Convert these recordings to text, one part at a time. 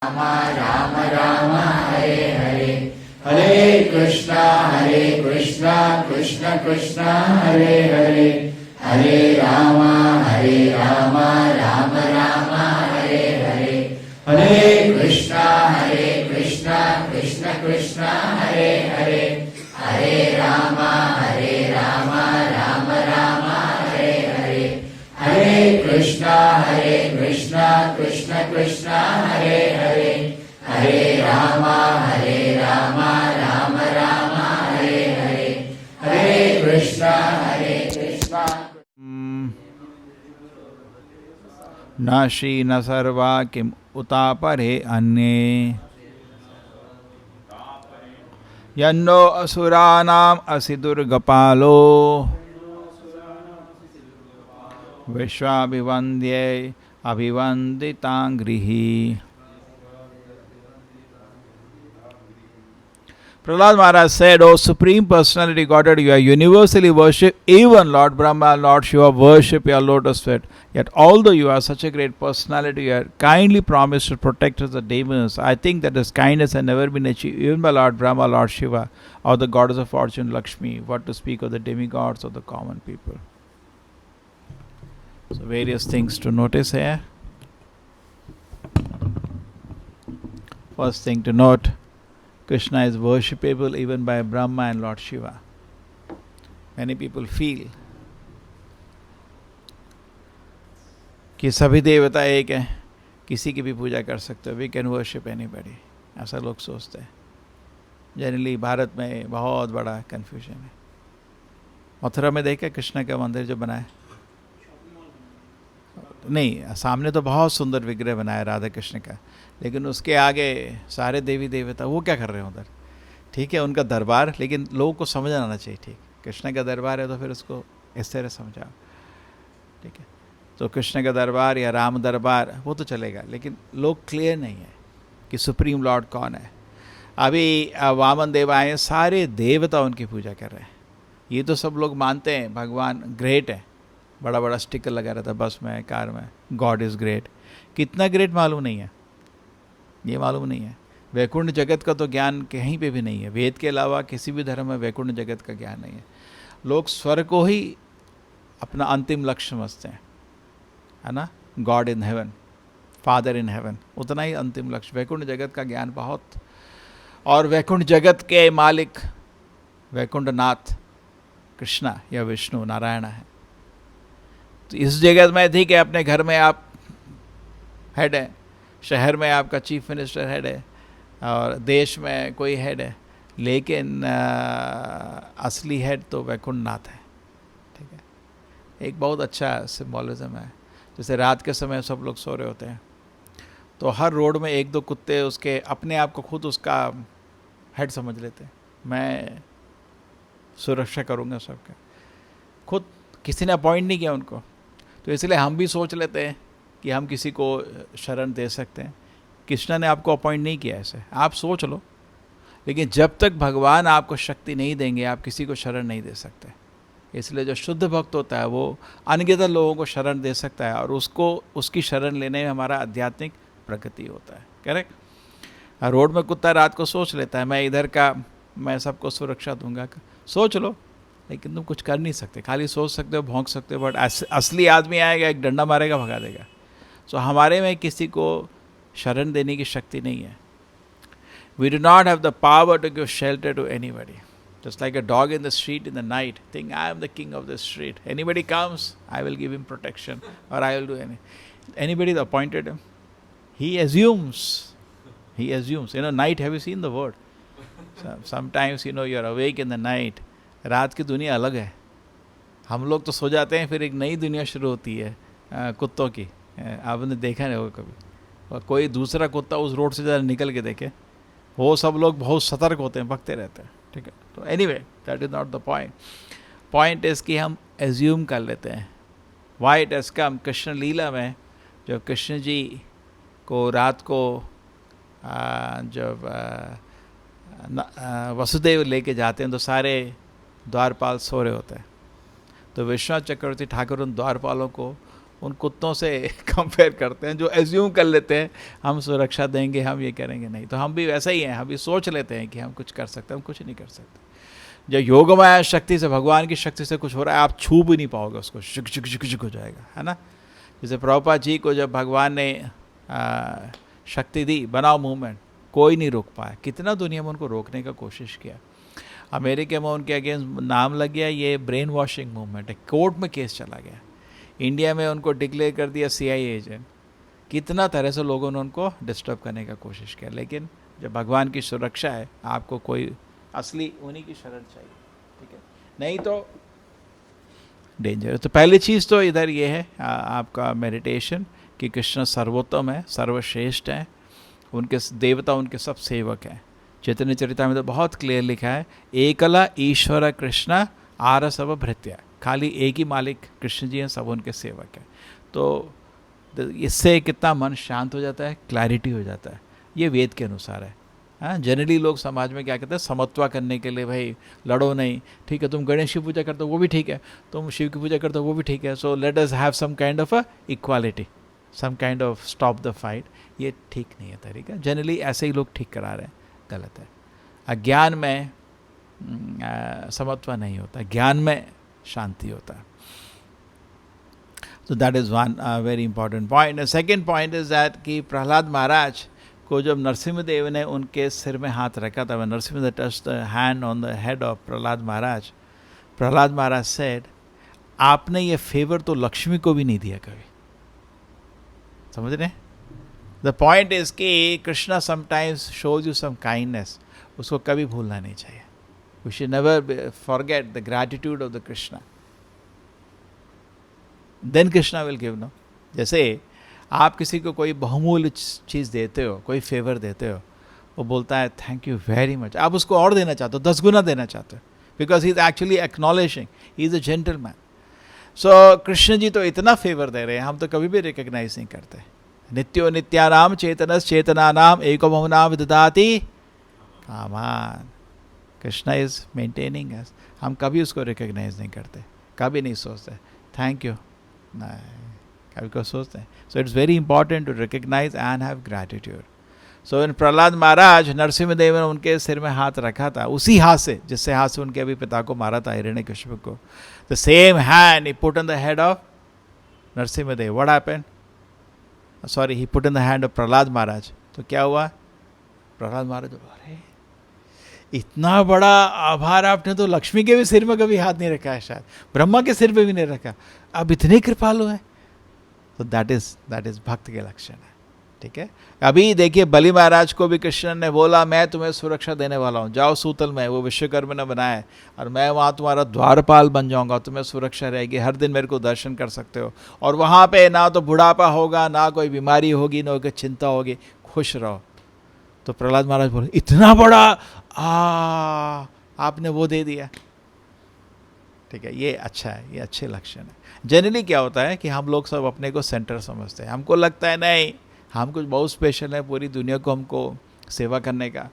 राम राम हरे हरे, हरे कृष्णा कृष्ण कृष्ण हरे हरे, हरे राम राम राम हरे हरे, हरे कृष्णा कृष्ण कृष्ण हरे हरे, हरे राम राम हरे हरे, हरे कृष्णा कृष्ण कृष्ण हरे हरे, हरे राम राम हरे हरे, हरे कृष्णा न श्री न सर्वा किम उतापरे अन्ये यन्नो असुरानाम असि दुर्गपालो विश्वाभिवन्द्ये अभिवन्दितांग्रिहि. Prahlad Maharaj said, O Supreme Personality Godhead, you are universally worshipped. Even Lord Brahma and Lord Shiva worship your lotus feet. Yet, although you are such a great personality, you are kindly promised to protect us the demons. I think that this kindness has never been achieved even by Lord Brahma, Lord Shiva, or the goddess of fortune, Lakshmi. What to speak of the demigods or the common people? So, various things to notice here. First thing to note, Krishna is worshipable even by Brahma and Lord Shiva. Many people feel कि सभी देवता एक हैं, किसी की भी पूजा कर सकते हो. वी कैन वर्शिप एनीबॉडी, ऐसा लोग सोचते हैं. जनरली भारत में बहुत बड़ा कन्फ्यूजन है. मथुरा में देखे कृष्ण का मंदिर जो बनाया, नहीं, सामने तो बहुत सुंदर विग्रह बनाया राधा कृष्ण का, लेकिन उसके आगे सारे देवी देवता, वो क्या कर रहे हैं उधर? ठीक है उनका दरबार, लेकिन लोगों को समझ आना चाहिए. ठीक, कृष्ण का दरबार है तो फिर उसको इस तरह समझाओ. ठीक है, तो कृष्ण का दरबार या राम दरबार वो तो चलेगा, लेकिन लोग क्लियर नहीं है कि सुप्रीम लॉर्ड कौन है. अभी वामन देव आए, सारे देवता उनकी पूजा कर रहे हैं. ये तो सब लोग मानते हैं भगवान ग्रेट है, बड़ा बड़ा स्टिकर लगा रहता है बस में, कार में, गॉड इज़ ग्रेट. कितना ग्रेट मालूम नहीं है, ये मालूम नहीं है. वैकुंठ जगत का तो ज्ञान कहीं पे भी नहीं है. वेद के अलावा किसी भी धर्म में वैकुंठ जगत का ज्ञान नहीं है. लोग स्वर्ग को ही अपना अंतिम लक्ष्य समझते हैं, है ना. God in heaven, father in heaven, उतना ही अंतिम लक्ष्य. वैकुंठ जगत का ज्ञान बहुत. और वैकुंठ जगत के मालिक वैकुंठ नाथ कृष्णा या विष्णु नारायण है. तो इस जगत में ठीक है, अपने घर में आप हेड है, शहर में आपका चीफ मिनिस्टर हेड है, और देश में कोई हेड है, लेकिन असली हेड तो वैकुंठ नाथ है. ठीक है, एक बहुत अच्छा सिम्बॉलिज्म है. जैसे रात के समय सब लोग सो रहे होते हैं, तो हर रोड में एक दो कुत्ते उसके अपने आप को खुद उसका हेड समझ लेते हैं. मैं सुरक्षा करूँगा सबका, खुद किसी ने अपॉइंट नहीं किया उनको. तो इसलिए हम भी सोच लेते हैं कि हम किसी को शरण दे सकते हैं. कृष्ण ने आपको अपॉइंट नहीं किया ऐसे, आप सोच लो. लेकिन जब तक भगवान आपको शक्ति नहीं देंगे, आप किसी को शरण नहीं दे सकते. इसलिए जो शुद्ध भक्त होता है वो अनगिनत लोगों को शरण दे सकता है, और उसको उसकी शरण लेने में हमारा आध्यात्मिक प्रगति होता है. करेक्ट. रोड में कुत्ता रात को सोच लेता है, मैं इधर का, मैं सबको सुरक्षा दूंगा. सोच लो, लेकिन तुम कुछ कर नहीं सकते. खाली सोच सकते हो, भौंक सकते हो, बट असली आदमी आएगा, एक डंडा मारेगा, भगा देगा. सो हमारे में किसी को शरण देने की शक्ति नहीं है. We do not have the power to give shelter to anybody. Just like a dog in the street in the night, think I am the king of the street. Anybody comes, I will give him protection, or I will do anybody appointed him. He assumes. He assumes. You know, night. Have you seen the word? Sometimes you know you are awake in the night. रात की दुनिया अलग है. हम लोग तो सो जाते हैं, फिर एक नई दुनिया शुरू होती है कुत्तों की. आपने देखा नहीं होगा कभी, और कोई दूसरा कुत्ता उस रोड से ज़रा निकल के देखे, वो सब लोग बहुत सतर्क होते हैं, भगते रहते हैं. ठीक है, तो anyway that is not the point. Point is कि हम एज्यूम कर लेते हैं. Why it has come. Krishna लीला में जब कृष्ण जी को रात को जब वसुदेव लेके जाते हैं, तो सारे द्वारपाल सो रहे होते हैं. तो विश्वनाथ चक्रवर्ती ठाकुर उन द्वारपालों को उन कुत्तों से कंपेयर करते हैं जो एज्यूम कर लेते हैं हम सुरक्षा देंगे, हम ये करेंगे। नहीं, तो हम भी वैसा ही हैं, हम भी सोच लेते हैं कि हम कुछ कर सकते हैं, हम कुछ नहीं कर सकते। जब योगमाया शक्ति से, भगवान की शक्ति से कुछ हो रहा है, आप छू भी नहीं पाओगे उसको, शुक शुक शुक शुक हो जाएगा, है ना। जैसे प्रभुपाद जी को जब भगवान ने शक्ति दी, बनाओ मूवमेंट, कोई नहीं रोक पाया। कितना दुनिया में उनको रोकने का कोशिश किया। अमेरिका में उनके अगेंस्ट नाम लग गया, ये ब्रेन वॉशिंग मूवमेंट है, कोर्ट में केस चला गया। इंडिया में उनको डिक्लेयर कर दिया CIA एजेंट। कितना तरह से लोगों ने उनको डिस्टर्ब करने का कोशिश किया। लेकिन जब भगवान की सुरक्षा है, आपको कोई असली उन्हीं की शरण चाहिए, ठीक है, नहीं तो डेंजर। तो पहली चीज़ तो इधर ये है आपका मेडिटेशन कि कृष्ण सर्वोत्तम है, सर्वश्रेष्ठ है, उनके देवता उनके सब सेवक हैं। चैतन्य चरिता में तो बहुत क्लियर लिखा है, एकला ईश्वर कृष्ण आर सब भृत्या, खाली एक ही मालिक कृष्ण जी हैं, सब उनके सेवक हैं। तो इससे कितना मन शांत हो जाता है, क्लैरिटी हो जाता है। ये वेद के अनुसार है। हाँ, जनरली लोग समाज में क्या कहते हैं, समत्वा करने के लिए, भाई लड़ो नहीं, ठीक है, तुम गणेश की पूजा करते हो वो भी ठीक है, तुम शिव की पूजा करते हो वो भी ठीक है, so let us have some kind of a equality, some kind of stop the fight. ये ठीक नहीं है तरीका। जनरली ऐसे ही लोग ठीक करा रहे हैं, गलत है। अज्ञान में समत्वा नहीं होता, ज्ञान में शांति होता है। So that is one very important point. The second point is that कि प्रहलाद महाराज को जब नरसिम्हदेव ने उनके सिर में हाथ रखा था, Narasimhadeva touched the hand on the head of Prahlad Maharaj said, आपने ये फेवर तो लक्ष्मी को भी नहीं दिया कभी। समझ रहे? The point is कि Krishna sometimes shows you some kindness, उसको कभी भूलना नहीं चाहिए। We should never forget the gratitude of the Krishna. Then Krishna will give, no? जैसे आप किसी को कोई बहुमूल्य चीज़ देते हो, कोई फेवर देते हो, वो बोलता है थैंक यू वेरी मच, आप उसको और देना चाहते हो, 10 गुना देना चाहते हो, because he is actually acknowledging, he is a gentleman. So Krishna ji तो इतना फेवर दे रहे हैं, हम तो कभी भी रिकग्नाइज नहीं करते। नित्यो नित्यानाम चेतनस चेतनानाम एको बहुना विदधाति कामान। कृष्णा इज मेंटेनिंग अस, हम कभी उसको रिकग्नाइज नहीं करते, कभी नहीं सोचते थैंक यू, नहीं, कभी को सोचते हैं। So it's very important to recognize and have gratitude. So in Prahlad Maharaj, Narasimhadev ने उनके सिर में हाथ रखा था, उसी हाथ से जिससे हाथ से उनके अभी पिता को मारा था, हिरण्यकशिपु को, the same hand he put in the head of Narasimhadev. What happened? Sorry, he put in the hand of Prahlad Maharaj. तो क्या हुआ? प्रहलाद महाराज, अरे इतना बड़ा आभार, आपने तो लक्ष्मी के भी सिर में कभी हाथ नहीं रखा है, शायद ब्रह्मा के सिर पे भी नहीं रखा, अब इतने कृपालु हैं। तो दैट इज भक्त के लक्षण है, ठीक है। अभी देखिए बलि महाराज को भी कृष्ण ने बोला मैं तुम्हें सुरक्षा देने वाला हूँ, जाओ सूतल में, वो विश्वकर्मा ने बनाया है, और मैं वहाँ तुम्हारा द्वारपाल बन जाऊँगा, तुम्हें सुरक्षा रहेगी, हर दिन मेरे को दर्शन कर सकते हो, और वहाँ पे ना तो बुढ़ापा होगा, ना कोई बीमारी होगी, ना कोई चिंता होगी, खुश रहो। तो प्रहलाद महाराज बोले इतना बड़ा आपने वो दे दिया, ठीक है, ये अच्छा है, ये अच्छे लक्षण है। जनरली क्या होता है कि हम लोग सब अपने को सेंटर समझते हैं, हमको लगता है नहीं हम कुछ बहुत स्पेशल है, पूरी दुनिया को हमको सेवा करने का,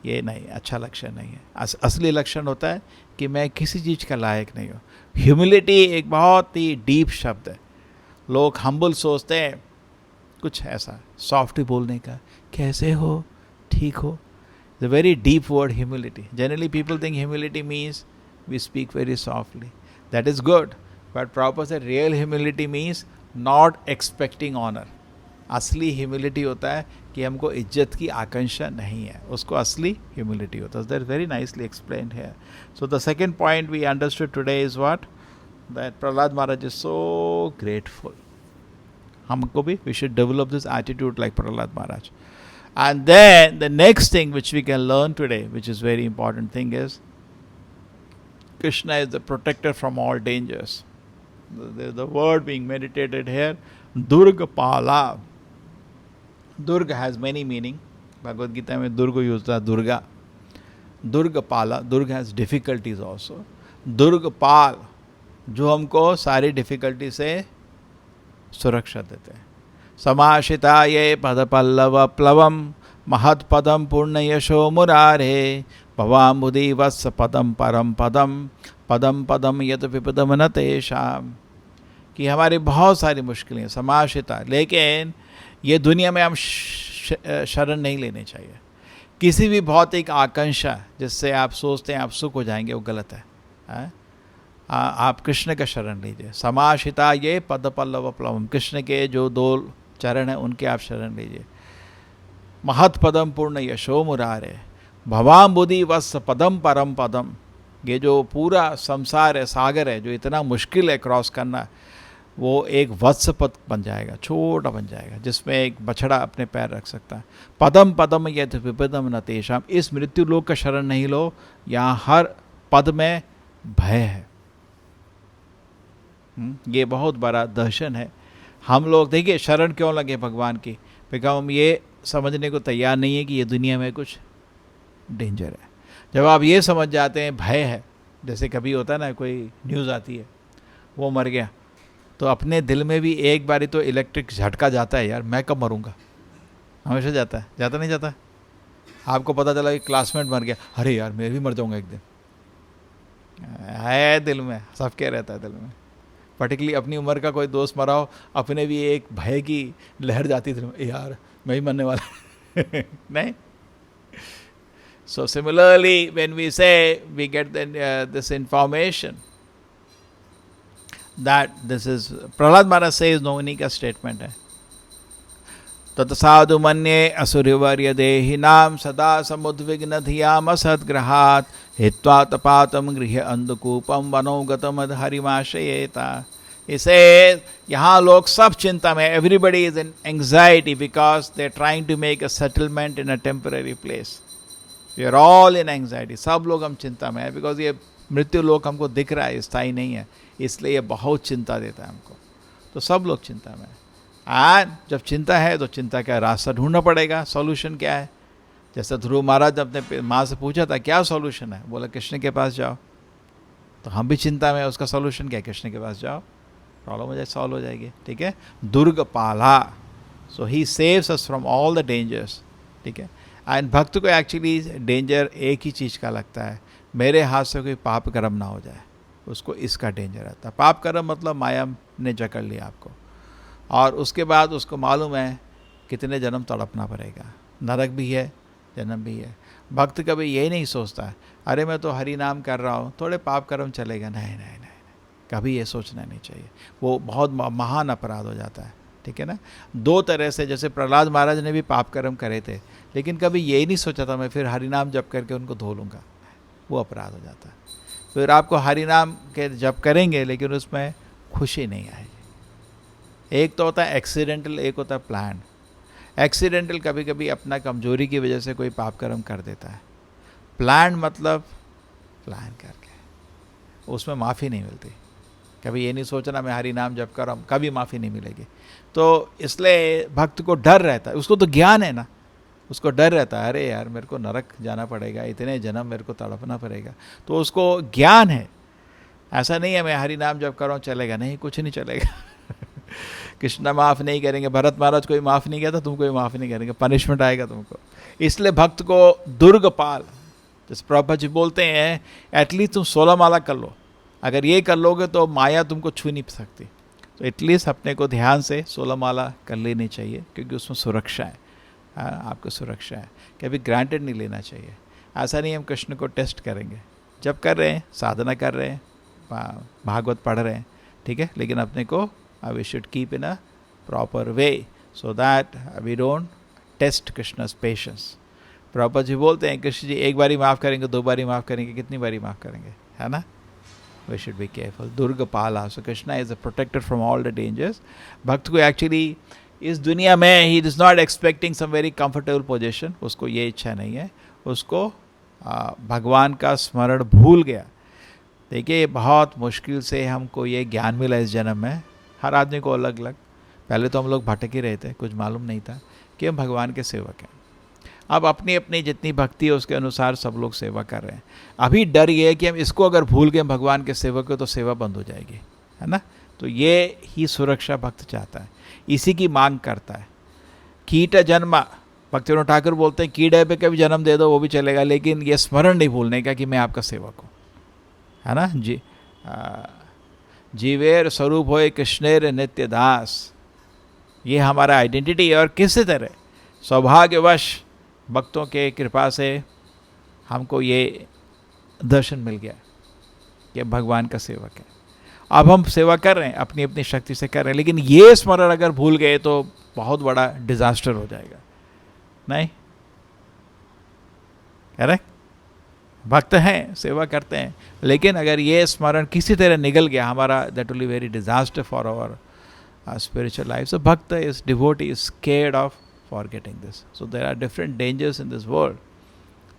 ये नहीं, अच्छा लक्षण नहीं है। असली लक्षण होता है कि मैं किसी चीज़ का लायक नहीं हूँ। ह्यूमिलिटी एक बहुत ही डीप शब्द है। लोग हम्बल सोचते हैं कुछ ऐसा सॉफ्ट बोलने का, कैसे हो, ठीक हो, the very deep word humility. Generally people think humility means we speak very softly, that is good, but proper से real humility means not expecting honor। असली humility होता है कि हमको इज्जत की आकांक्षा नहीं है, उसको असली humility होता है। That is very nicely explained here. So the second point we understood today is what? That Prahlad Maharaj is so grateful. हमको भी we should develop this attitude like Prahlad Maharaj. And then the next thing which we can learn today, which is very important thing, is Krishna is the protector from all dangers. The word being meditated here, Durgapala. Durga has many meaning. Bhagavad Gita में Durga used है, Durga. Durgapala. Durga has difficulties also. Durgapal, जो हमको सारी difficulty से सुरक्षा देते हैं। समाशिता ये पदपल्लव प्लवम महत्पदम पूर्ण यशो मुरारे भवाम्बुधि वत्स पदम परम पदम पदम पदम यत विपदम न तेषाम। कि हमारी बहुत सारी मुश्किलें समाश्रिता, लेकिन ये दुनिया में हम शरण नहीं लेनी चाहिए। किसी भी भौतिक आकांक्षा जिससे आप सोचते हैं आप सुख हो जाएंगे, वो गलत है। आप कृष्ण का शरण लीजिए। समाश्रिता ये पद पल्लव प्लवम, कृष्ण के जो 2 चरण हैं उनके आप शरण लीजिए। महत पदम पूर्ण यशो मुरारे भवाम बुद्धि वत्स पदम परम पदम। ये जो पूरा संसार है, सागर है, जो इतना मुश्किल है क्रॉस करना, वो एक वत्स पद बन जाएगा, छोटा बन जाएगा, जिसमें एक बछड़ा अपने पैर रख सकता है। पदम पदम यद विपदम न तेषाम, इस मृत्यु लोक का शरण नहीं लो, यहाँ हर पद में भय है। ये बहुत बड़ा दर्शन है। हम लोग देखिए शरण क्यों लगे भगवान की, बिकॉज हम ये समझने को तैयार नहीं है कि ये दुनिया में कुछ डेंजर है। जब आप ये समझ जाते हैं भय है, जैसे कभी होता है ना, कोई न्यूज़ आती है वो मर गया, तो अपने दिल में भी एक बारी तो इलेक्ट्रिक झटका जाता है, यार मैं कब मरूंगा, हमेशा जाता है, जाता नहीं जाता? आपको पता चला कि क्लासमेट मर गया, अरे यार मैं भी मर जाऊंगा एक दिन, है दिल में, सबके रहता है दिल में। पर्टिकुलरली अपनी उम्र का कोई दोस्त मरा हो, अपने भी एक भय की लहर जाती थी, यार मैं ही मरने वाला नहीं। So similarly, when we say, we get this information that this is, Prahlad Maharaj says, no unique statement है, तत् साधु मन्ये असुरवर्य देहिनाम सदा समुद्विग्न धियाम सद्ग्रहात् हित्वा तपातम गृह अंधकूपम वनोगतम हरिमाशयेता। इसे यहाँ लोग सब चिंता में, everybody is in anxiety because they are trying to make a settlement in a temporary place. We are all in anxiety, सब लोग हम चिंता में है, बिकॉज ये मृत्यु लोक हमको दिख रहा है स्थायी नहीं है, इसलिए ये बहुत चिंता देता है हमको। तो सब लोग चिंता में है। एंड जब चिंता है तो चिंता का रास्ता ढूंढना पड़ेगा, सॉल्यूशन क्या है। जैसे ध्रुव महाराज अपने माँ से पूछा था क्या सॉल्यूशन है, बोला कृष्ण के पास जाओ। तो हम भी चिंता में, उसका सॉल्यूशन क्या है, कृष्ण के पास जाओ, प्रॉब्लम हो जाए, सॉल्व हो जाएगी। ठीक है, दुर्ग पाला, so he saves us from all the dangers. ठीक है, एंड भक्त को एक्चुअली डेंजर एक ही चीज़ का लगता है, मेरे हाथ से कोई पाप कर्म ना हो जाए, उसको इसका डेंजर रहता है। पाप कर्म मतलब माया ने जकड़ लिया आपको, और उसके बाद उसको मालूम है कितने जन्म तड़पना पड़ेगा, नरक भी है जन्म भी है। भक्त कभी यही नहीं सोचता है अरे मैं तो हरि नाम कर रहा हूँ, थोड़े पाप कर्म चलेगा, नहीं नहीं नहीं, कभी ये सोचना नहीं चाहिए, वो बहुत महान अपराध हो जाता है। ठीक है ना, 2 तरह से, जैसे प्रहलाद महाराज ने भी पाप कर्म करे थे, लेकिन कभी यही नहीं सोचा था मैं फिर हरि नाम जप करके उनको धो लूँगा, वो अपराध हो जाता है। फिर आपको हरि नाम के जप करेंगे लेकिन उसमें खुशी नहीं आएगी। एक तो होता है एक्सीडेंटल, एक होता है प्लान। एक्सीडेंटल कभी कभी अपना कमजोरी की वजह से कोई पाप कर्म कर देता है, प्लान मतलब प्लान करके, उसमें माफ़ी नहीं मिलती। कभी ये नहीं सोचना मैं हरि नाम जप कर रहा हूँ, कभी माफ़ी नहीं मिलेगी। तो इसलिए भक्त को डर रहता है, उसको तो ज्ञान है ना, उसको डर रहता है अरे यार मेरे को नरक जाना पड़ेगा, इतने जन्म मेरे को तड़पना पड़ेगा, तो उसको ज्ञान है। ऐसा नहीं है मैं हरि नाम जप कर रहा हूँ चलेगा, नहीं, कुछ नहीं चलेगा कृष्ण माफ़ नहीं करेंगे, भरत महाराज कोई माफ़ नहीं किया था, तुम कोई माफ़ नहीं करेंगे, पनिशमेंट आएगा तुमको। इसलिए भक्त को दुर्गपाल, जैसे प्रभुपाद जी बोलते हैं एटलीस्ट तुम 16 माला कर लो, अगर ये कर लोगे तो माया तुमको छू नहीं सकती। तो एटलीस्ट अपने को ध्यान से 16 माला कर लेनी चाहिए, क्योंकि उसमें सुरक्षा है, आपको सुरक्षा है, कभी ग्रांटेड नहीं लेना चाहिए। ऐसा नहीं हम कृष्ण को टेस्ट करेंगे, जब कर रहे हैं, साधना कर रहे हैं, भागवत पढ़ रहे हैं, ठीक है, लेकिन अपने को we should keep in a proper way so that we don't test Krishna's patience. Prabhupada ji बोलते हैं कृष्ण जी एक बारी माफ़ करेंगे, 2 बारी माफ़ करेंगे, कितनी बारी माफ़ करेंगे, है ना। We should be careful. Durgapala, so Krishna is a protector from all the dangers. भक्त को एक्चुअली इस दुनिया में he is not expecting some very comfortable position, उसको ये इच्छा नहीं है, उसको भगवान का स्मरण भूल गया। देखिए बहुत मुश्किल से हमको ये ज्ञान मिला इस जन्म में, हर आदमी को अलग अलग। पहले तो हम लोग भटक ही रहे थे, कुछ मालूम नहीं था कि हम भगवान के सेवक हैं। अब अपनी अपनी जितनी भक्ति है उसके अनुसार सब लोग सेवा कर रहे हैं। अभी डर ये है कि हम इसको अगर भूल गए भगवान के सेवक हो तो सेवा बंद हो जाएगी, है ना। तो ये ही सुरक्षा भक्त चाहता है, इसी की मांग करता है। कीट जन्म, भक्तिविनोद ठाकुर बोलते हैं कीड़े पे कभी जन्म दे दो वो भी चलेगा, लेकिन ये स्मरण नहीं भूलने का कि मैं आपका सेवक हूँ, है ना जी। जीवेर स्वरूप होए कृष्णेर नित्य दास। ये हमारा आइडेंटिटी है। और किसी तरह सौभाग्यवश भक्तों के कृपा से हमको ये दर्शन मिल गया कि भगवान का सेवक है। अब हम सेवा कर रहे हैं, अपनी अपनी शक्ति से कर रहे हैं, लेकिन ये स्मरण अगर भूल गए तो बहुत बड़ा डिजास्टर हो जाएगा। नहीं, करेक्ट? भक्त हैं, सेवा करते हैं, लेकिन अगर ये स्मरण किसी तरह निकल गया हमारा, that will be very disaster for our spiritual life. So bhakta is, devotee is scared of forgetting this. So there are different dangers in this world,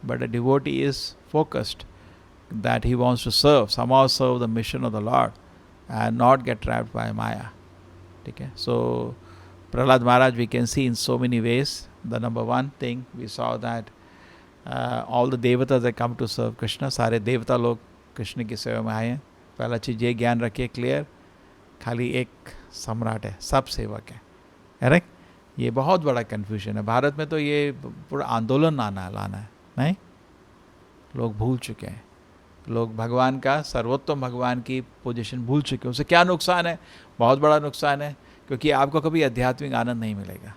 but a devotee is focused that he wants to serve, somehow serve the mission of the Lord and not get trapped by Maya. Okay? So Prahlad Maharaj, we can see in so many ways. The number one thing we saw that all the devatas that come to serve Krishna, सारे देवता लोग कृष्ण की सेवा में आए हैं। पहला चीज़ ये ज्ञान रखिए क्लियर, खाली एक सम्राट है, सब सेवक है। करेक्ट? ये बहुत बड़ा कन्फ्यूजन है। भारत में तो ये पूरा आंदोलन लाना है। नहीं, लोग भूल चुके हैं। लोग भगवान का, सर्वोत्तम भगवान की पोजीशन भूल चुके हैं। उससे क्या नुकसान है? बहुत बड़ा नुकसान है, क्योंकि आपको कभी आध्यात्मिक आनंद नहीं मिलेगा।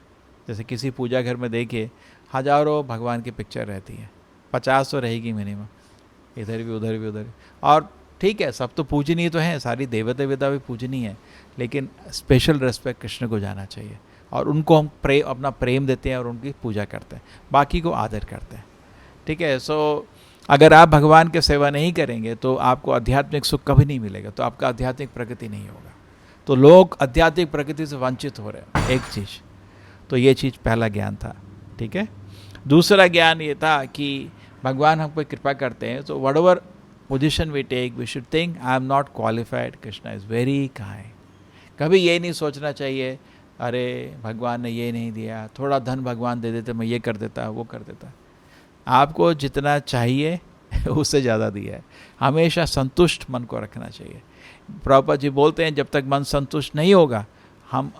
जैसे किसी पूजा घर में देखिए, हजारों भगवान की पिक्चर रहती है, 50 तो रहेगी मिनिमम, इधर भी उधर भी उधर भी। और ठीक है, सब तो पूजनीय तो हैं, सारी देवता भी पूजनीय है, लेकिन स्पेशल रेस्पेक्ट कृष्ण को जाना चाहिए और उनको हम अपना प्रेम देते हैं और उनकी पूजा करते हैं, बाकी को आदर करते हैं। ठीक है? सो अगर आप भगवान की सेवा नहीं करेंगे तो आपको आध्यात्मिक सुख कभी नहीं मिलेगा, तो आपका आध्यात्मिक प्रगति नहीं होगा। तो लोग आध्यात्मिक प्रगति से वंचित हो रहे हैं, एक चीज़ तो ये चीज़ पहला ज्ञान था। ठीक है? दूसरा ज्ञान ये था कि भगवान हम पर कृपा करते हैं, तो whatever position we take we should think I am not qualified, Krishna is very kind. कभी ये नहीं सोचना चाहिए अरे भगवान ने ये नहीं दिया, थोड़ा धन भगवान दे देते मैं ये कर देता, वो कर देता। आपको जितना चाहिए उससे ज़्यादा दिया है। हमेशा संतुष्ट मन को रखना चाहिए। प्रभुपाद जी बोलते हैं जब तक मन संतुष्ट नहीं होगा हम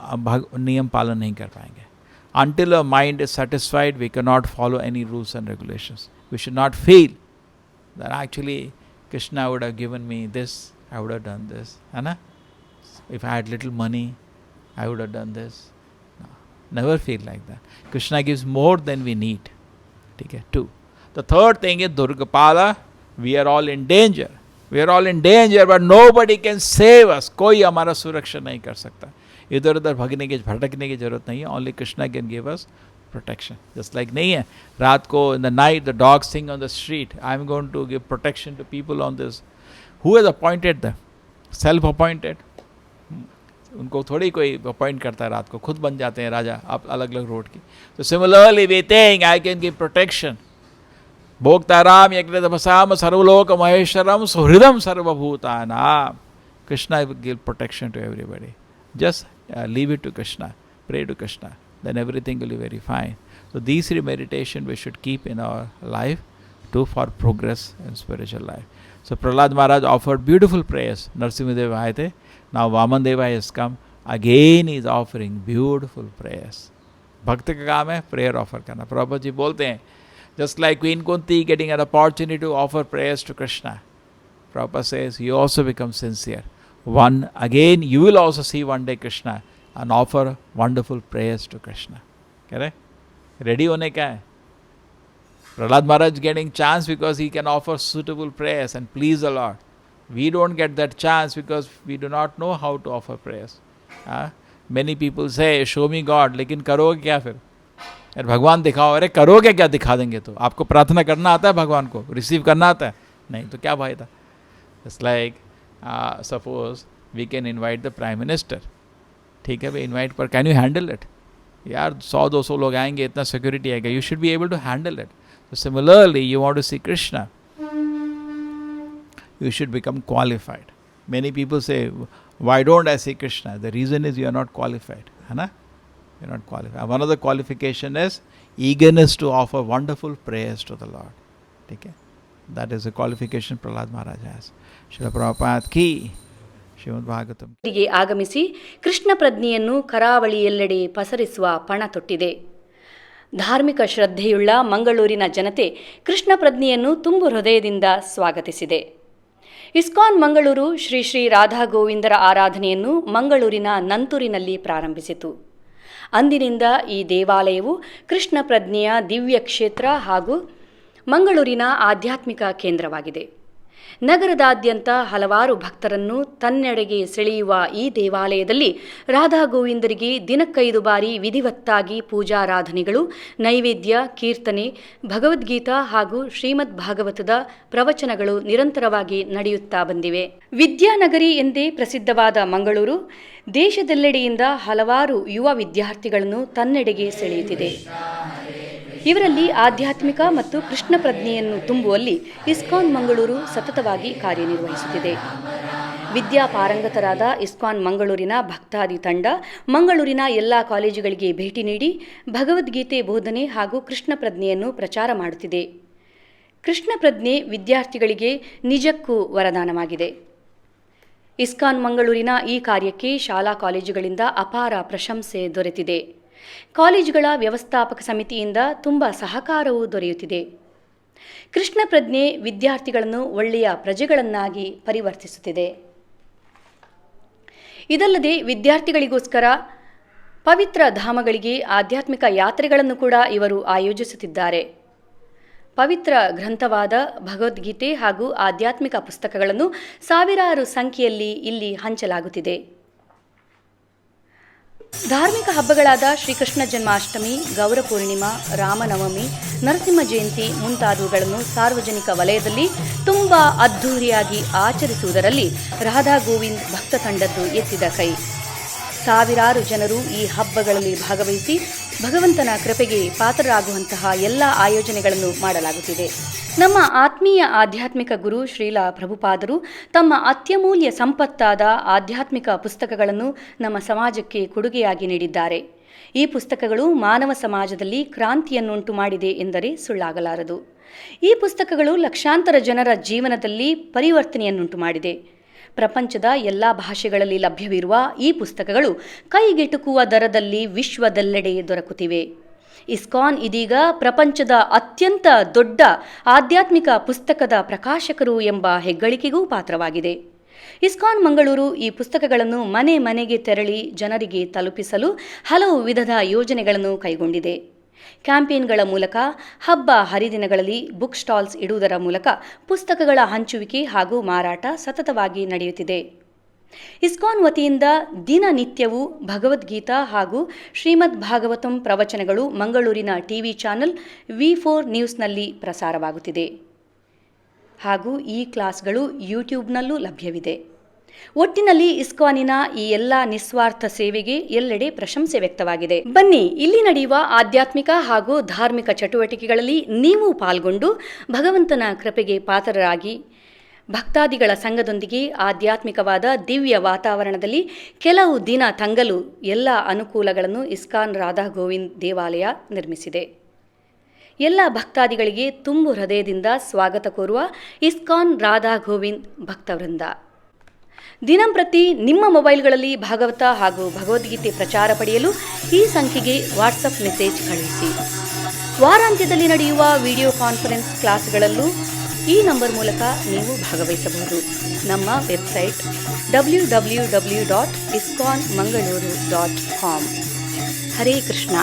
नियम पालन नहीं कर पाएंगे। Until our mind is satisfied, we cannot follow any rules and regulations. We should not feel that actually Krishna would have given me this, I would have done this. Anna? If I had little money, I would have done this. No, never feel like that. Krishna gives more than we need. Okay, 2. The third thing is Durgapala, we are all in danger. We are all in danger, but nobody can save us. कोई हमारा सुरक्षा नहीं कर सकता। इधर उधर भटकने की जरूरत नहीं है। Only Krishna can give us protection. Just like नहीं है रात को in the night the dog sing on the street, I am going to give protection to people on this. Who has appointed the self appointed? उनको थोड़ी कोई appoint करता है, रात को खुद बन जाते हैं राजा आप अलग अलग रोड की। तो similarly we think I can give protection. भोक्ताराम यज्ञ तपसाम सर्वलोक महेश्वरम सुहृदम सर्वभूतानाम। Krishna will give protection to everybody. Just leave it to Krishna, pray to Krishna, then everything will be very fine. So these three meditation we should keep in our life to for progress in spiritual life. So Prahlad Maharaj offered beautiful prayers. Narasimhadeva aye the, now Vamandeva has come, again he is offering beautiful prayers. Bhakt ka kaam hai prayer offer karna. Prabhupada ji bolte hain, just like Queen Kunti getting an opportunity to offer prayers to Krishna, Prabhupada says you also become sincere. Again you will also see one day Krishna and offer wonderful prayers to Krishna. Correct? Ready होने क्या है? Prahlad Maharaj getting chance because he can offer suitable prayers and please the Lord. We don't get that chance because we do not know how to offer prayers. Many people say show me God, लेकिन करोगे क्या फिर? यार भगवान दिखाओ। अरे करोगे क्या? दिखा देंगे तो। आपको प्रार्थना करना आता है भगवान को? रिसीव करना आता है? नहीं तो क्या फायदा? It's like suppose we can invite the prime minister. ठीक है भाई, इन्वाइट पर कैन यू हैंडल इट? यार 100-200 लोग आएंगे, इतना सिक्योरिटी आएगा, you should be able to handle it. So similarly, you want to see Krishna, you should become qualified. Many people say, why don't I see Krishna? The reason is you are not qualified. है ना? You are not qualified. One of the qualification is eagerness to offer wonderful prayers to the Lord. ठीक है? That is a qualification Prahlad Maharaj has. Srila Prabhupada ki ಶ್ರೀಮದ್ ಭಾಗವತಂ ಗೆ ಆಗಮಿಸಿ ಕೃಷ್ಣ ಪ್ರಜ್ಞೆಯನ್ನು ಕರಾವಳಿಯೆಲ್ಲೆಡೆ ಪಸರಿಸುವ ಪಣ ತೊಟ್ಟಿದೆ. ಧಾರ್ಮಿಕ ಶ್ರದ್ಧೆಯುಳ್ಳ ಮಂಗಳೂರಿನ ಜನತೆ ಕೃಷ್ಣ ಪ್ರಜ್ಞೆಯನ್ನು ತುಂಬು ಹೃದಯದಿಂದ ಸ್ವಾಗತಿಸಿದೆ. ಇಸ್ಕಾನ್ ಮಂಗಳೂರು ಶ್ರೀ ಶ್ರೀ ರಾಧಾ ಗೋವಿಂದರ ಆರಾಧನೆಯನ್ನು ಮಂಗಳೂರಿನ ನಂತೂರಿನಲ್ಲಿ ಪ್ರಾರಂಭಿಸಿತು. ಅಂದಿನಿಂದ ಈ ದೇವಾಲಯವು ಕೃಷ್ಣ ಪ್ರಜ್ಞೆಯ ದಿವ್ಯ ಕ್ಷೇತ್ರ ಹಾಗೂ ಮಂಗಳೂರಿನ ಆಧ್ಯಾತ್ಮಿಕ ಕೇಂದ್ರವಾಗಿದೆ. ನಗರದಾದ್ಯಂತ ಹಲವಾರು ಭಕ್ತರನ್ನು ತನ್ನೆಡೆಗೆ ಸೆಳೆಯುವ ಈ ದೇವಾಲಯದಲ್ಲಿ ರಾಧಾ ಗೋವಿಂದರಿಗೆ ದಿನಕ್ಕೈದು ಬಾರಿ ವಿಧಿವತ್ತಾಗಿ ಪೂಜಾರಾಧನೆಗಳು, ನೈವೇದ್ಯ, ಕೀರ್ತನೆ, ಭಗವದ್ಗೀತಾ ಹಾಗೂ ಶ್ರೀಮದ್ ಭಾಗವತದ ಪ್ರವಚನಗಳು ನಿರಂತರವಾಗಿ ನಡೆಯುತ್ತಾ ಬಂದಿವೆ. ವಿದ್ಯಾನಗರಿ ಎಂದೇ ಪ್ರಸಿದ್ಧವಾದ ಮಂಗಳೂರು ದೇಶದೆಲ್ಲೆಡೆಯಿಂದ ಹಲವಾರು ಯುವ ವಿದ್ಯಾರ್ಥಿಗಳನ್ನು ತನ್ನೆಡೆಗೆ ಸೆಳೆಯುತ್ತಿದೆ. ಇವರಲ್ಲಿ ಆಧ್ಯಾತ್ಮಿಕ ಮತ್ತು ಕೃಷ್ಣ ಪ್ರಜ್ಞೆಯನ್ನು ತುಂಬುವಲ್ಲಿ ಇಸ್ಕಾನ್ ಮಂಗಳೂರು ಸತತವಾಗಿ ಕಾರ್ಯನಿರ್ವಹಿಸುತ್ತಿದೆ. ವಿದ್ಯಾಪಾರಂಗತರಾದ ಇಸ್ಕಾನ್ ಮಂಗಳೂರಿನ ಭಕ್ತಾದಿ ತಂಡ ಮಂಗಳೂರಿನ ಎಲ್ಲ ಕಾಲೇಜುಗಳಿಗೆ ಭೇಟಿ ನೀಡಿ ಭಗವದ್ಗೀತೆ ಬೋಧನೆ ಹಾಗೂ ಕೃಷ್ಣ ಪ್ರಜ್ಞೆಯನ್ನು ಪ್ರಚಾರ ಮಾಡುತ್ತಿದೆ. ಕೃಷ್ಣ ಪ್ರಜ್ಞೆ ವಿದ್ಯಾರ್ಥಿಗಳಿಗೆ ನಿಜಕ್ಕೂ ವರದಾನವಾಗಿದೆ. ಇಸ್ಕಾನ್ ಮಂಗಳೂರಿನ ಈ ಕಾರ್ಯಕ್ಕೆ ಶಾಲಾ ಕಾಲೇಜುಗಳಿಂದ ಅಪಾರ ಪ್ರಶಂಸೆ ದೊರೆತಿದೆ. ಕಾಲೇಜುಗಳ ವ್ಯವಸ್ಥಾಪಕ ಸಮಿತಿಯಿಂದ ತುಂಬ ಸಹಕಾರವೂ ದೊರೆಯುತ್ತಿದೆ. ಕೃಷ್ಣ ಪ್ರಜ್ಞೆ ವಿದ್ಯಾರ್ಥಿಗಳನ್ನು ಒಳ್ಳೆಯ ಪ್ರಜೆಗಳನ್ನಾಗಿ ಪರಿವರ್ತಿಸುತ್ತಿದೆ. ಇದಲ್ಲದೆ ವಿದ್ಯಾರ್ಥಿಗಳಿಗೋಸ್ಕರ ಪವಿತ್ರ ಧಾಮಗಳಿಗೆ ಆಧ್ಯಾತ್ಮಿಕ ಯಾತ್ರೆಗಳನ್ನು ಕೂಡ ಇವರು ಆಯೋಜಿಸುತ್ತಿದ್ದಾರೆ. ಪವಿತ್ರ ಗ್ರಂಥವಾದ ಭಗವದ್ಗೀತೆ ಹಾಗೂ ಆಧ್ಯಾತ್ಮಿಕ ಪುಸ್ತಕಗಳನ್ನು ಸಾವಿರಾರು ಸಂಖ್ಯೆಯಲ್ಲಿ ಇಲ್ಲಿ ಹಂಚಲಾಗುತ್ತಿದೆ. ಧಾರ್ಮಿಕ ಹಬ್ಬಗಳಾದ ಶ್ರೀಕೃಷ್ಣ ಜನ್ಮಾಷ್ಟಮಿ, ಗೌರ ಪೂರ್ಣಿಮಾ, ರಾಮನವಮಿ, ನರಸಿಂಹ ಜಯಂತಿ ಮುಂತಾದವುಗಳನ್ನು ಸಾರ್ವಜನಿಕ ವಲಯದಲ್ಲಿ ತುಂಬ ಅದ್ಧೂರಿಯಾಗಿ ಆಚರಿಸುವುದರಲ್ಲಿ ರಾಧಾ ಗೋವಿಂದ್ ಭಕ್ತ ತಂಡದ್ದು ಎತ್ತಿದ ಕೈ. ಸಾವಿರಾರು ಜನರು ಈ ಹಬ್ಬಗಳಲ್ಲಿ ಭಾಗವಹಿಸಿ ಭಗವಂತನ ಕೃಪೆಗೆ ಪಾತ್ರರಾಗುವಂತಹ ಎಲ್ಲ ಆಯೋಜನೆಗಳನ್ನು ಮಾಡಲಾಗುತ್ತಿದೆ. ನಮ್ಮ ಆತ್ಮೀಯ ಆಧ್ಯಾತ್ಮಿಕ ಗುರು ಶ್ರೀಲ ಪ್ರಭುಪಾದರು ತಮ್ಮ ಅತ್ಯಮೂಲ್ಯ ಸಂಪತ್ತಾದ ಆಧ್ಯಾತ್ಮಿಕ ಪುಸ್ತಕಗಳನ್ನು ನಮ್ಮ ಸಮಾಜಕ್ಕೆ ಕೊಡುಗೆಯಾಗಿ ನೀಡಿದ್ದಾರೆ. ಈ ಪುಸ್ತಕಗಳು ಮಾನವ ಸಮಾಜದಲ್ಲಿ ಕ್ರಾಂತಿಯನ್ನುಂಟು ಮಾಡಿದೆ ಎಂದರೆ ಸುಳ್ಳಾಗಲಾರದು. ಈ ಪುಸ್ತಕಗಳು ಲಕ್ಷಾಂತರ ಜನರ ಜೀವನದಲ್ಲಿ ಪರಿವರ್ತನೆಯನ್ನುಂಟು ಮಾಡಿದೆ. ಪ್ರಪಂಚದ ಎಲ್ಲ ಭಾಷೆಗಳಲ್ಲಿ ಲಭ್ಯವಿರುವ ಈ ಪುಸ್ತಕಗಳು ಕೈಗೆಟುಕುವ ದರದಲ್ಲಿ ವಿಶ್ವದೆಲ್ಲೆಡೆ ದೊರಕುತ್ತಿವೆ. ಇಸ್ಕಾನ್ ಇದೀಗ ಪ್ರಪಂಚದ ಅತ್ಯಂತ ದೊಡ್ಡ ಆಧ್ಯಾತ್ಮಿಕ ಪುಸ್ತಕದ ಪ್ರಕಾಶಕರು ಎಂಬ ಹೆಗ್ಗಳಿಕೆಗೂ ಪಾತ್ರವಾಗಿದೆ. ಇಸ್ಕಾನ್ ಮಂಗಳೂರು ಈ ಪುಸ್ತಕಗಳನ್ನು ಮನೆ ಮನೆಗೆ ತೆರಳಿ ಜನರಿಗೆ ತಲುಪಿಸಲು ಹಲವು ವಿಧದ ಯೋಜನೆಗಳನ್ನು ಕೈಗೊಂಡಿದೆ. ಕ್ಯಾಂಪೇನ್ಗಳ ಮೂಲಕ, ಹಬ್ಬ ಹರಿದಿನಗಳಲ್ಲಿ ಬುಕ್ ಸ್ಟಾಲ್ಸ್ ಇಡುವುದರ ಮೂಲಕ ಪುಸ್ತಕಗಳ ಹಂಚುವಿಕೆ ಹಾಗೂ ಮಾರಾಟ ಸತತವಾಗಿ ನಡೆಯುತ್ತಿದೆ. ಇಸ್ಕಾನ್ ವತಿಯಿಂದ ದಿನನಿತ್ಯವೂ ಭಗವದ್ಗೀತಾ ಹಾಗೂ ಶ್ರೀಮದ್ ಭಾಗವತಂ ಪ್ರವಚನಗಳು ಮಂಗಳೂರಿನ ಟಿವಿ ಚಾನೆಲ್ V4 ನ್ಯೂಸ್ನಲ್ಲಿ ಪ್ರಸಾರವಾಗುತ್ತಿದೆ ಹಾಗೂ ಈ ಕ್ಲಾಸ್ಗಳು ಯೂಟ್ಯೂಬ್ನಲ್ಲೂ ಲಭ್ಯವಿದೆ. ಒಟ್ಟಿನಲ್ಲಿ ಇಸ್ಕಾನಿನ ಈ ಎಲ್ಲ ನಿಸ್ವಾರ್ಥ ಸೇವೆಗೆ ಎಲ್ಲೆಡೆ ಪ್ರಶಂಸೆ ವ್ಯಕ್ತವಾಗಿದೆ. ಬನ್ನಿ, ಇಲ್ಲಿ ನಡೆಯುವ ಆಧ್ಯಾತ್ಮಿಕ ಹಾಗೂ ಧಾರ್ಮಿಕ ಚಟುವಟಿಕೆಗಳಲ್ಲಿ ನೀವು ಪಾಲ್ಗೊಂಡು ಭಗವಂತನ ಕೃಪೆಗೆ ಪಾತ್ರರಾಗಿ ಭಕ್ತಾದಿಗಳ ಸಂಘದೊಂದಿಗೆ ಆಧ್ಯಾತ್ಮಿಕವಾದ ದಿವ್ಯ ವಾತಾವರಣದಲ್ಲಿ ಕೆಲವು ದಿನ ತಂಗಲು ಎಲ್ಲ ಅನುಕೂಲಗಳನ್ನು ಇಸ್ಕಾನ್ ರಾಧಾ ಗೋವಿಂದ್ ದೇವಾಲಯ ನಿರ್ಮಿಸಿದೆ. ಎಲ್ಲ ಭಕ್ತಾದಿಗಳಿಗೆ ತುಂಬು ಹೃದಯದಿಂದ ಸ್ವಾಗತ ಕೋರುವ ಇಸ್ಕಾನ್ ರಾಧಾ ಗೋವಿಂದ್ ಭಕ್ತವೃಂದ. ದಿನಂಪ್ರತಿ ನಿಮ್ಮ ಮೊಬೈಲ್ಗಳಲ್ಲಿ ಭಾಗವತ ಹಾಗೂ ಭಗವದ್ಗೀತೆ ಪ್ರಚಾರ ಪಡೆಯಲು ಈ ಸಂಖ್ಯೆಗೆ ವಾಟ್ಸಪ್ ಮೆಸೇಜ್ ಕಳುಹಿಸಿ. ವಾರಾಂತ್ಯದಲ್ಲಿ ನಡೆಯುವ ವಿಡಿಯೋ ಕಾನ್ಫರೆನ್ಸ್ ಕ್ಲಾಸ್ಗಳಲ್ಲೂ ಈ ನಂಬರ್ ಮೂಲಕ ನೀವು ಭಾಗವಹಿಸಬಹುದು. ನಮ್ಮ ವೆಬ್ಸೈಟ್ www.iskonmangaluru.com. ಹರೇ ಕೃಷ್ಣ.